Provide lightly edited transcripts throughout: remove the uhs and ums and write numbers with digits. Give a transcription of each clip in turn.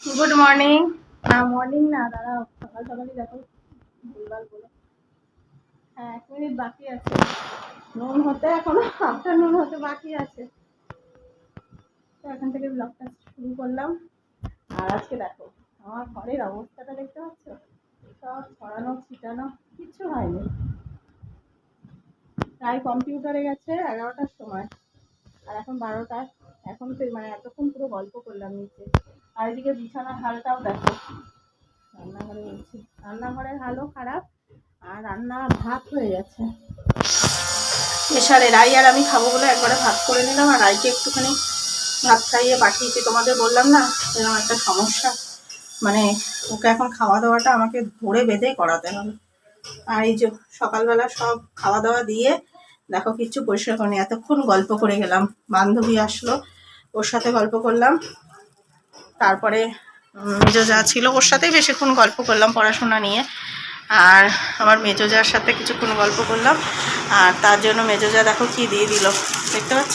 Good morning. Morning না দাঁড়া, সকাল সকালই দেখো ভুলভাল বলে। হ্যাঁ, 1 মিনিট বাকি আছে নুন হতে, এখনো আফটারনুন হতে বাকি আছে। তো এখান থেকে ব্লগটা শুরু করলাম। আর আজকে দেখো আমার ঘরের অবস্থাটা দেখতে পাচ্ছ, সব ছড়ানো ছিটানো, কিচ্ছু হয়নি। তাই কম্পিউটারে গেছে 11টার সময়, আর এখন 12টা। এখন তো মানে এতক্ষণ পুরো গল্প করলাম নিচে। আর এদিকে বিছানার হালটাও দেখো, রান্নাঘরে বলছি, রান্নাঘরের হালও খারাপ। আর রান্না ভাত হয়ে গেছে এসারে। রাই আর আমি খাবো বলে একবারে ভাত করে নিলাম, আর রাইকে একটুখানি ভাত খাইয়ে পাঠিয়েছি। তোমাদের বললাম না এরকম একটা সমস্যা, মানে ওকে এখন খাওয়া দাওয়াটা আমাকে ধরে বেঁধেই করাতে হবে। আর এই যে সকালবেলা সব খাওয়া দাওয়া দিয়ে দেখো কিচ্ছু পরিষ্কার করিনি, এতক্ষণ গল্প করে গেলাম। বান্ধবী আসলো, ওর সাথে গল্প করলাম। তারপরে মেজো যা ছিল ওর সাথেই বেশিক্ষণ গল্প করলাম পড়াশোনা নিয়ে। আর আমার মেজো যার সাথে কিছুক্ষণ গল্প করলাম। আর তার জন্য মেজো যা দেখো কি দিয়ে দিল, দেখতে পাচ্ছ?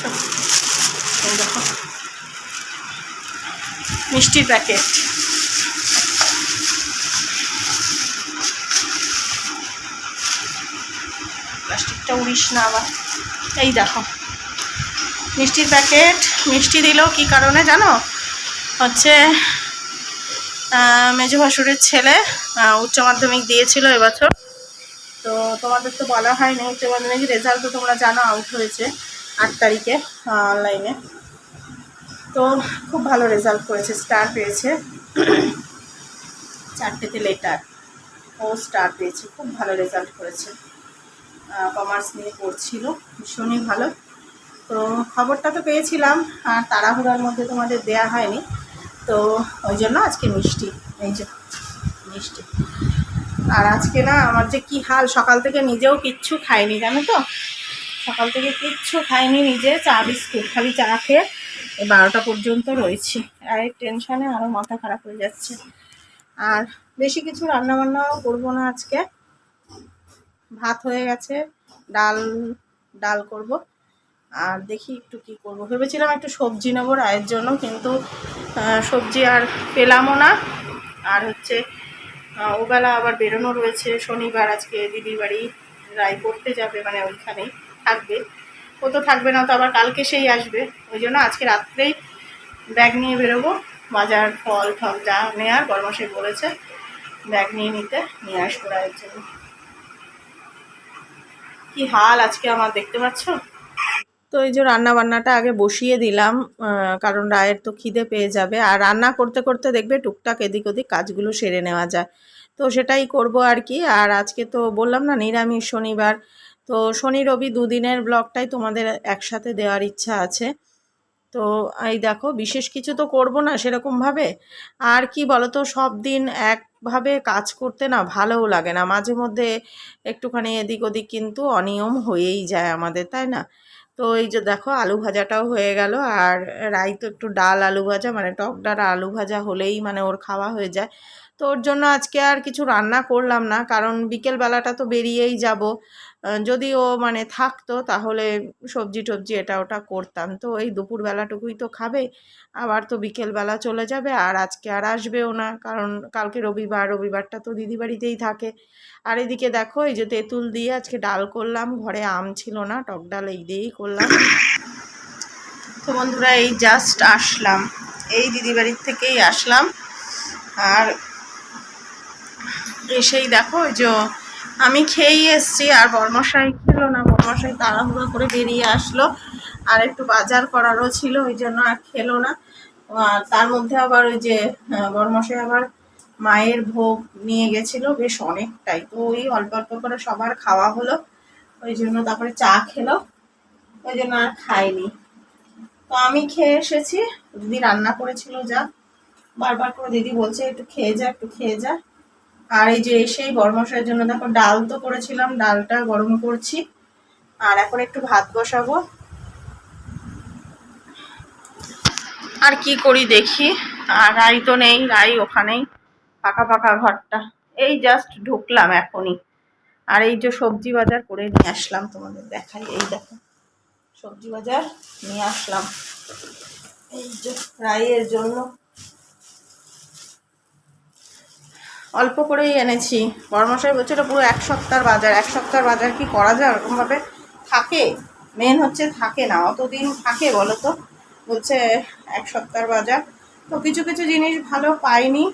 এই দেখো মিষ্টির প্যাকেট। প্লাস্টিকটা উড়িস না আবার। এই দেখো মিষ্টির প্যাকেট। মিষ্টি দিল কি কারণে জানো? হচ্ছে মেজো ভাসুরের ছেলে উচ্চ মাধ্যমিক দিয়েছিল এবছর। তো তোমাদের তো বলা হয়নি, উচ্চ মাধ্যমিক রেজাল্ট তো তোমরা জানো, আউট হয়েছে 8 তারিখে অনলাইনে। তো খুব ভালো রেজাল্ট করেছে, স্টার পেয়েছে 4টেতে লেটার, ও স্টার পেয়েছে, খুব ভালো রেজাল্ট করেছে। কমার্স নিয়ে পড়ছিল, ভীষণই ভালো। তো খবরটা তো পেয়েছিলাম, আর তাড়াহুড়ার মধ্যে তোমাদের দেয়া হয়নি, তো ওই জন্য আজকে মিষ্টি। এই যে মিষ্টি। আর আজকে না আমার যে কি হাল, সকাল থেকে নিজেও কিচ্ছু খাইনি জানো তো, সকাল থেকে কিচ্ছু খাইনি নিজে, চা বিস্কুট খালি চা খেয়ে 12টা পর্যন্ত রয়েছি। আর এই টেনশানে আরও মাথা খারাপ হয়ে যাচ্ছে। আর বেশি কিছু রান্নাবান্নাও করবো না আজকে, ভাত হয়ে গেছে, ডাল ডাল করব। আর দেখি একটু কি করব, ভেবেছিলাম একটু সবজি নেবো রায়ের জন্য, কিন্তু সবজি আর পেলামও না। আর হচ্ছে ওবেলা আবার বেরোনো রয়েছে, শনিবার আজকে দিদির বাড়ি রায় পড়তে যাবে, মানে ওইখানেই থাকবে। ও তো থাকবে না, তো আবার কালকে সেই আসবে। ওই জন্য আজকে রাত্রেই ব্যাগ নিয়ে বেরোবো, বাজার ফল ঠল যা নেওয়ার বরমাসাই বলেছে ব্যাগ নিয়ে নিয়ে আসবো রায়ের জন্য। কি হাল আজকে আমার, দেখতে পাচ্ছ? তো এই যে রান্না বান্নাটা আগে বসিয়ে দিলাম, কারণ রায়ের তো খিদে পেয়ে যাবে। আর রান্না করতে করতে দেখবে টুকটাক এদিক ওদিক কাজগুলো সেরে নেওয়া যায়, তো সেটাই করব আর কি। আর আজকে তো বললাম না নিরামিষ শনিবার, তো শনি রবি দুদিনের ব্লগটাই তোমাদের একসাথে দেওয়ার ইচ্ছা আছে। তো এই দেখো বিশেষ কিছু তো করব না সেরকমভাবে। আর কি বলো তো, সব দিন একভাবে কাজ করতে না ভালোও লাগে না, মাঝে মধ্যে একটুখানি এদিক ওদিক কিন্তু অনিয়ম হয়েই যায় আমাদের, তাই না? তো এই যে দেখো আলু ভাজাটাও হয়ে গেল। আর রাই তো একটু ডাল আলু ভাজা, মানে টক ডাল আলু ভাজা হলেই মানে ওর খাওয়া হয়ে যায়। তো ওর জন্য আজকে আর কিছু রান্না করলাম না, কারণ বিকেলবেলাটা তো বেরিয়েই যাব। যদি ও মানে থাকতো তাহলে সবজি টবজি এটা ওটা করতাম, তো এই দুপুরবেলাটুকুই তো খাবে, আবার তো বিকেলবেলা চলে যাবে। আর আজকে আর আসবেও না, কারণ কালকে রবিবার, রবিবারটা তো দিদি বাড়িতেই থাকে। আর এদিকে দেখো এই যে তেঁতুল দিয়ে আজকে ডাল করলাম, ঘরে আম ছিল না, টক ডাল এই দিয়েই করলাম। তো বন্ধুরা এই জাস্ট আসলাম, এই দিদি বাড়ির থেকেই আসলাম। আর এসেই দেখো ওই যে আমি খেয়েই এসছি, আর বরমশাই খেলো না, বরমশাই তাড়াহুড়ো করে বেরিয়ে আসলো, আর একটু বাজার করারও ছিল ওই জন্য আর খেলো না। আর তার মধ্যে আবার ওই যে বরমশাই আবার মায়ের ভোগ নিয়ে গেছিলো বেশ অনেকটাই, তো ওই অল্প অল্প করে সবার খাওয়া হলো, ওই জন্য তারপরে চা খেলো, ওই জন্য আর খাইনি। তো আমি খেয়ে এসেছি, দিদি রান্না করেছিল যা, বারবার করে দিদি বলছে একটু খেয়ে যা একটু খেয়ে যা। আর এই যে এসেই বরমশাইয়ের জন্য দেখো ডাল তো করেছিলাম, ডালটা গরম করছি, আর এখন একটু ভাত বসাবো। আর কি করি দেখি। আর রাই তো নেই, রাই ওখানেই, ফাঁকা ফাঁকা ঘরটা। এই জাস্ট ঢুকলাম এখনই, আর এই যে সবজি বাজার করে নিয়ে আসলাম, তোমাদের দেখাই। এই দেখো সবজি বাজার নিয়ে আসলাম এই যে রাইয়ের জন্য। অল্প করেই এনেছি। বড়মশাই বলছে এটা পুরো 1 সপ্তাহের বাজার। 1 সপ্তাহের বাজার কি করা যায়? ওরকমভাবে থাকে? মেন হচ্ছে থাকে না, অতদিন থাকে বলো তো? বলছে 1 সপ্তাহের বাজার। তো কিছু কিছু জিনিস ভালো পাইনি।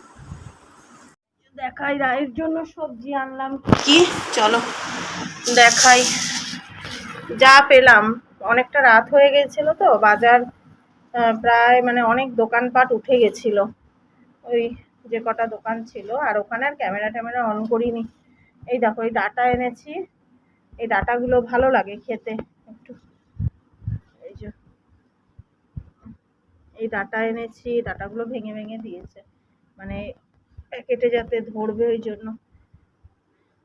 দেখাই রায়ের জন্য সবজি আনলাম কি, চলো দেখাই। যা পেলাম, অনেকটা রাত হয়ে গেছিল তো, বাজার প্রায় মানে অনেক দোকানপাট উঠে গেছিল, ওই যে কটা দোকান ছিল। আর ওখানে আর ক্যামেরা ট্যামেরা অন করিনি। এই দেখো এই ডাটা এনেছি, এই ডাটাগুলো ভালো লাগে খেতে একটু। এই যে এই ডাটা এনেছি, ডাটাগুলো ভেঙে ভেঙে দিয়েছে, মানে প্যাকেটে যাতে ধরবে ওই জন্য।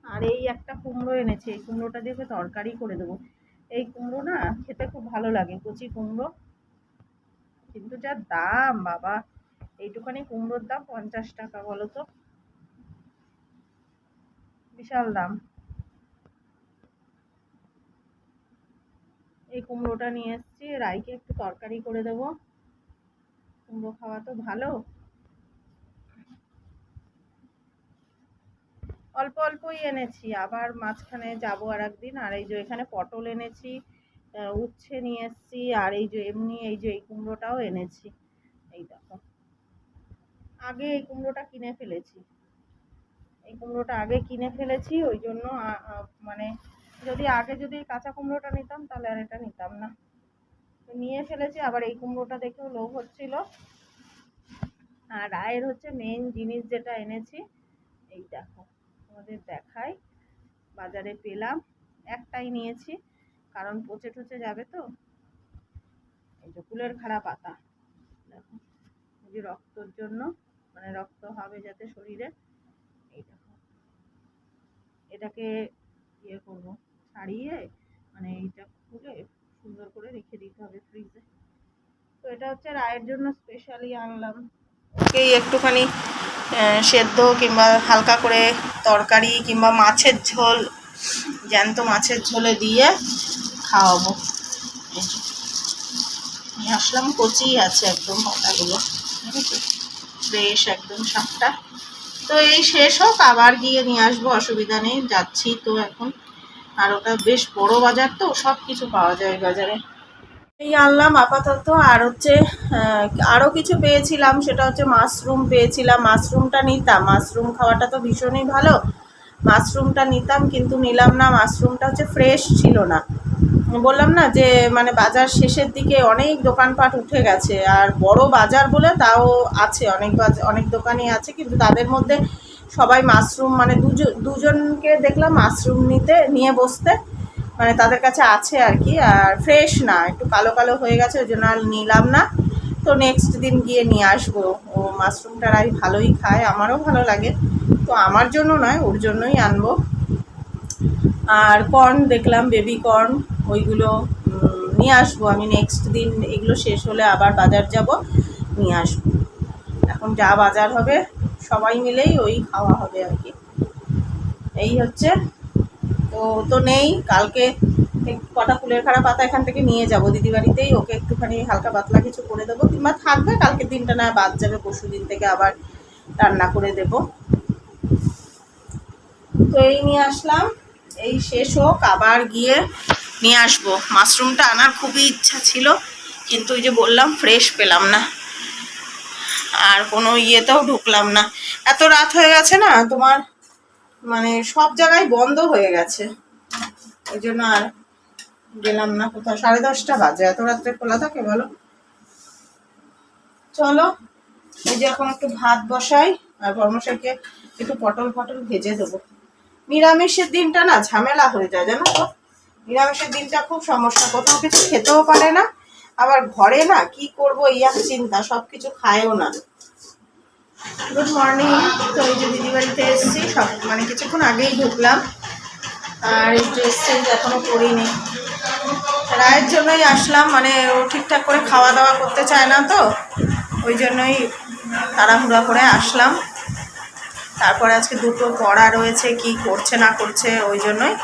আর এই একটা কুমড়ো এনেছি, এই কুমড়োটা দিয়ে তরকারি করে দেবো। এই কুমড়ো না খেতে খুব ভালো লাগে, কচি কুমড়ো, কিন্তু যা দাম বাবা, এইটুখানি কুমড়োর দাম 50 টাকা, বলো তো, বিশাল দাম। এই কুমড়োটা নিয়ে এসেছি, রাইকে একটু তরকারি করে দেবো, কুমড়ো খাওয়া তো ভালো। অল্প অল্পই এনেছি, আবার মাঝখানে যাবো আর একদিন। আর এই যে এখানে পটল এনেছি, উচ্ছে নিয়ে এসেছি, আর এই যে এমনি এই যে এই কুমড়োটাও এনেছি। এই দেখো, আগে এই কুমড়োটা কিনে ফেলেছি, এই কুমড়োটা আগে কিনে ফেলেছি, ওই জন্য মানে যদি কাঁচা কুমড়োটা নিতাম তাহলে আর এটা নিতাম না, তো নিয়ে ফেলেছি। আবার এই কুমড়োটা দেখেও লোভ হচ্ছিল। আর রায়ের হচ্ছে মেন জিনিস যেটা এনেছি, এই দেখো তোমাদের দেখাই, বাজারে পেলাম, একটাই নিয়েছি কারণ পচে টচে যাবে তো। এই যে কুলের খাড়া পাতা, দেখো এই যে রক্তর জন্য, মানে রক্ত হবে যাতে শরীরে। এই দেখো, এটাকে ইয়ে করবো, ছাড়িয়ে মানে এইটা খুলে সুন্দর করে রেখে দিতে হবে ফ্রিজে। তো এটা হচ্ছে রায়ের জন্য স্পেশালি আনলাম, ওকেই একটুখানি সেদ্ধ কিংবা হালকা করে তরকারি কিংবা মাছের ঝোল, জ্যান্ত মাছের ঝোলে দিয়ে খাওয়াবো। নিয়ে আসলাম, কচি আছে একদম পাতাগুলো, ফ্রেশ একদম সবটা। তো এই শেষ হোক, আবার গিয়ে নিয়ে আসবো, অসুবিধা নেই, যাচ্ছি তো এখন। আর ওটা বেশ বড় বাজার তো, সব কিছু পাওয়া যায় বাজারে। এই আনলাম আপাতত। আর হচ্ছে আরও কিছু পেয়েছিলাম, সেটা হচ্ছে মাশরুম পেয়েছিলাম, মাশরুমটা নিতাম, মাশরুম খাওয়াটা তো ভীষণই ভালো, মাশরুমটা নিতাম কিন্তু নিলাম না, মাশরুমটা হচ্ছে ফ্রেশ ছিল না। বললাম না যে মানে বাজার শেষের দিকে অনেক দোকানপাট উঠে গেছে, আর বড় বাজার বলে তাও আছে, অনেক দোকানই আছে, কিন্তু তাদের মধ্যে সবাই মাশরুম মানে দুজনকে দেখলাম মাশরুম নিয়ে বসতে, মানে তাদের কাছে আছে আর কি, আর ফ্রেশ না, একটু কালো কালো হয়ে গেছে, ওই জন্য আর নিলাম না। তো নেক্সট দিন গিয়ে নিয়ে আসবো। ও মাশরুমটা রাই ভালোই খায়, আমারও ভালো লাগে, তো আমার জন্য নয়, ওর জন্যই আনবো। আর কর্ন দেখলাম, বেবি কর্ন, ওইগুলো নিয়ে আসবো আমি নেক্সট দিন, এগুলো শেষ হলে আবার বাজার যাব, নিয়ে আসবো। এখন যা বাজার হবে সবাই মিলেই ওই খাওয়া হবে আর কি, এই হচ্ছে। তো নেই, কালকে কটা ফুলের খাড়া পাতা এখান থেকে নিয়ে যাব দিদি বাড়িতেই, ওকে একটুখানি হালকা পাতলা কিছু করে দেবো, কিংবা থাকবে, কালকের দিনটা না বাদ যাবে, পরশু দিন থেকে আবার রান্না করে দেব। তো এই নিয়ে আসলাম, এই শেষ হোক, আবার গিয়ে নিয়ে আসবো। মাশরুমটা আনার খুবই ইচ্ছা ছিল, কিন্তু ওই যে বললাম ফ্রেশ পেলাম না, আর কোনো ইয়েতেও ঢুকলাম না, এত রাত হয়ে গেছে না তোমার, মানে সব জায়গায় বন্ধ হয়ে গেছে, ওই জন্য আর গেলাম না কোথাও। 10:30 বাজে, এত রাত্রে খোলা থাকে বলো? চলো, এই যে এখন একটু ভাত বসাই, আর বর্মশাইকে একটু পটল ভেজে দেবো। নিরামিষের দিনটা না ঝামেলা হয়ে যায় জানো তো, নিরামিষের দিনটা খুব সমস্যা, কোথাও কিছু খেতেও পারে না, আবার ঘরে না কি করবো এই এক চিন্তা, সব কিছু খায়ও না। Good morning. তো এই যে দিদি বাড়িতে এসেছি, সব মানে কিছুক্ষণ আগেই ঢুকলাম, আর এই ড্রেস চেঞ্জ এখনো করিনি, রায়ের জন্যই আসলাম, মানে ও ঠিকঠাক করে খাওয়া দাওয়া করতে চায় না তো, ওই জন্যই তাড়াহুড়া করে আসলাম। তারপরে আজকে দুটো পড়া রয়েছে, কি করছে না করছে, ওই জন্যই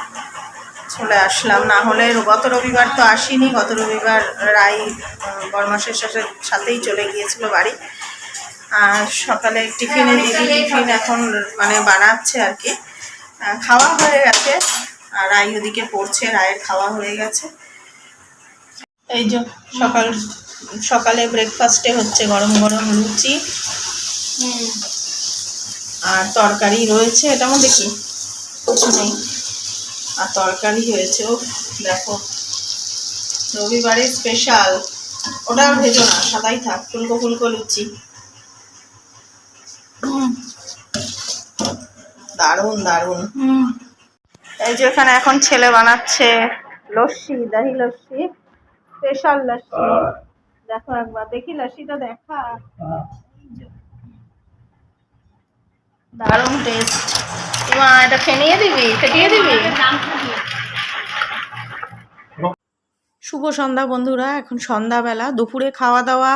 চলে আসলাম, না হলে গত রবিবার তো আসিনি, গত রবিবার রাই বরমাসের সাথেই চলে গিয়েছিল বাড়ি, আর সকালে টিফিনে দিদি টিফিন এখন মানে বানাচ্ছে আর কি। খাওয়া হয়ে গেছে আর রায় ওদিকে পড়ছে, রায়ের খাওয়া হয়ে গেছে। এই যে সকালে ব্রেকফাস্টে হচ্ছে গরম গরম লুচি আর তরকারি রয়েছে, এটার মধ্যে কি কিছু নেই, আর তরকারি হয়েছে। ও দেখো রবিবারে স্পেশাল, ওটা ভেজো না, সাদাই থাক, ফুলকো ফুলকো লুচি। দারুণ দারুণ। এই যে এখানে এখন ছেলে বানাচ্ছে লস্যি, দহি লস্যি, স্পেশাল লস্যি। দেখো একবার দেখি লস্যিটা দেখা, দারুণ টেস্ট। মা এটা ফেটিয়ে দিবি। শুভ সন্ধ্যা বন্ধুরা, এখন সন্ধ্যাবেলা, দুপুরে খাওয়া দাওয়া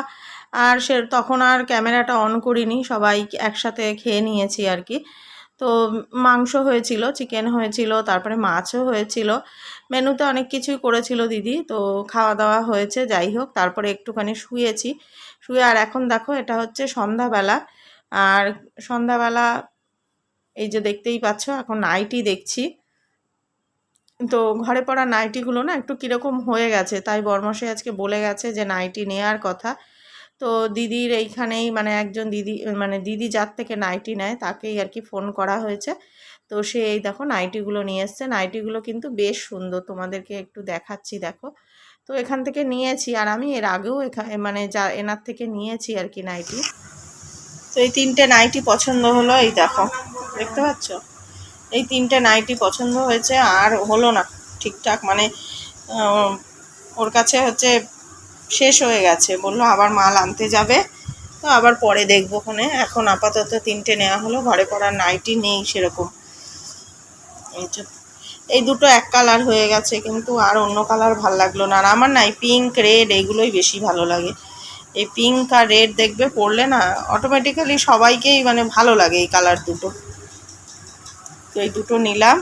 আর তখন আর ক্যামেরাটা অন করিনি, সবাই একসাথে খেয়ে নিয়েছি আর কি। তো মাংস হয়েছিল, চিকেন হয়েছিল, তারপরে মাছও হয়েছিল, মেনুতে অনেক কিছুই করেছিল দিদি। তো খাওয়া দাওয়া হয়েছে, যাই হোক। তারপরে একটুখানি শুয়ে আর এখন দেখো এটা হচ্ছে সন্ধ্যাবেলা। আর সন্ধ্যাবেলা এই যে দেখতেই পাচ্ছ এখন নাইটি দেখছি। তো ঘরে পরা নাইটিগুলো না একটু কীরকম হয়ে গেছে, তাই বরমশাই আজকে বলে গেছে যে নাইটি নেওয়ার কথা। তো দিদির এইখানেই মানে একজন দিদি যার থেকে নাইটি নেয় তাকেই আর কি ফোন করা হয়েছে। তো সে এই দেখো নাইটিগুলো নিয়ে এসছে। নাইটিগুলো কিন্তু বেশ সুন্দর, তোমাদেরকে একটু দেখাচ্ছি দেখো। তো এখান থেকে নিয়েছি, আর আমি এর আগেও মানে এনার থেকে নিয়েছি আর কি নাইটি। তো এই 3টে নাইটি পছন্দ হলো, এই দেখো দেখতে পাচ্ছ, এই 3টে নাইটি পছন্দ হয়েছে। আর হলো না ঠিকঠাক, মানে ওর কাছে হচ্ছে শেষ হয়ে গেছে, বললো আবার মাল আনতে যাবে, তো আবার পরে দেখবো ওখানে। এখন আপাতত 3টে নেওয়া হলো, ঘরে পরার নাইটি নেই সেরকম। এই দুটো এক কালার হয়ে গেছে, কিন্তু আর অন্য কালার ভালো লাগলো না। আর আমার নাই পিঙ্ক রেড এইগুলোই বেশি ভালো লাগে। এই পিঙ্ক আর রেড দেখবে পরলে না অটোমেটিক্যালি সবাইকেই মানে ভালো লাগে এই কালার দুটো। তো এই দুটো নিলাম।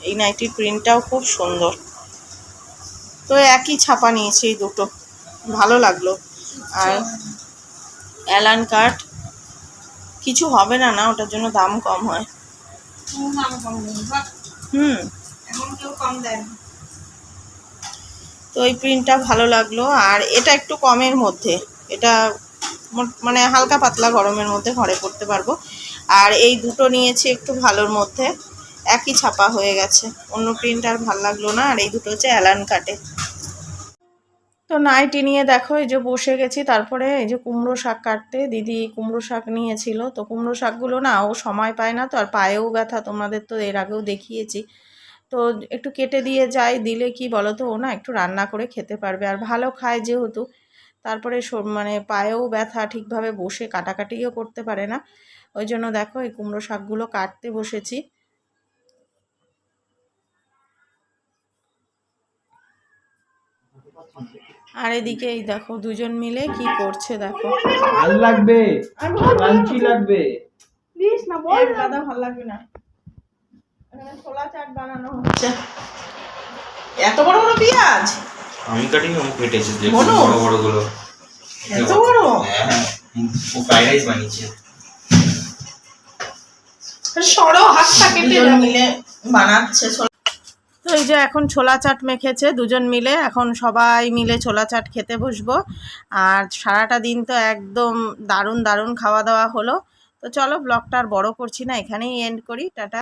এই নাইটির প্রিন্টটাও খুব সুন্দর। তো একই ছাপা নিয়েছি, এই দুটো ভালো লাগলো। আর অ্যালান কাট কিছু হবে না, ওটার জন্য দাম কম হয়। কেউ কম দেয়। তো এই প্রিন্টটা ভালো লাগলো। আর এটা একটু কমের মধ্যে, এটা মানে হালকা পাতলা গরমের মধ্যে ঘরে পরতে পারবো। আর এই দুটো নিয়েছি একটু ভালোর মধ্যে, একই ছাপা হয়ে গেছে, অন্য প্রিন্ট আর ভালো লাগলো না। আর এই দুটো হচ্ছে অ্যালান কাটে। তো নাইটি নিয়ে দেখো এই যে বসে গেছি। তারপরে এই যে কুমড়ো শাক কাটতে, দিদি কুমড়ো শাক নিয়েছিল। তো কুমড়ো শাকগুলো না ও সময় পায় না, তো আর পায়েও ব্যথা, তোমাদের তো এর আগেও দেখিয়েছি। তো একটু কেটে দিয়ে যাই, দিলে কি বলো তো, ও না একটু রান্না করে খেতে পারবে, আর ভালো খায় যেহেতু। তারপরে মানে পায়েও ব্যথা, ঠিকভাবে বসে কাটাকাটিও করতে পারে না। ওই জন্য দেখো এই কুমড়ো শাকগুলো কাটতে বসেছি। আর এদিকে এই দেখো দুজন মিলে কি করছে দেখো। ভালো লাগবে, ক্রাঞ্চি লাগবে। প্লিজ না বল, দাদা ভালো লাগবে না। এখানে ছোলা চাট বানানো হচ্ছে। এত বড় বড় পেঁয়াজ আমি কাটিনি, ও কেটেছে। যে বড় বড় গুলো এত বড়। হ্যাঁ, ও ফ্রাইড রাইস বানিয়েছে। সরো হাতটা কেটে মিলে বানাচ্ছে। তো এই যে এখন ছোলা চাট মেখেছে দুজন মিলে, এখন সবাই মিলে ছোলা চাট খেতে বসবো। আর সারাটা দিন তো একদম দারুণ দারুণ খাওয়া দাওয়া হলো। তো চলো ব্লগটা আর বড় করছি না, এখানেই এন্ড করি। টাটা।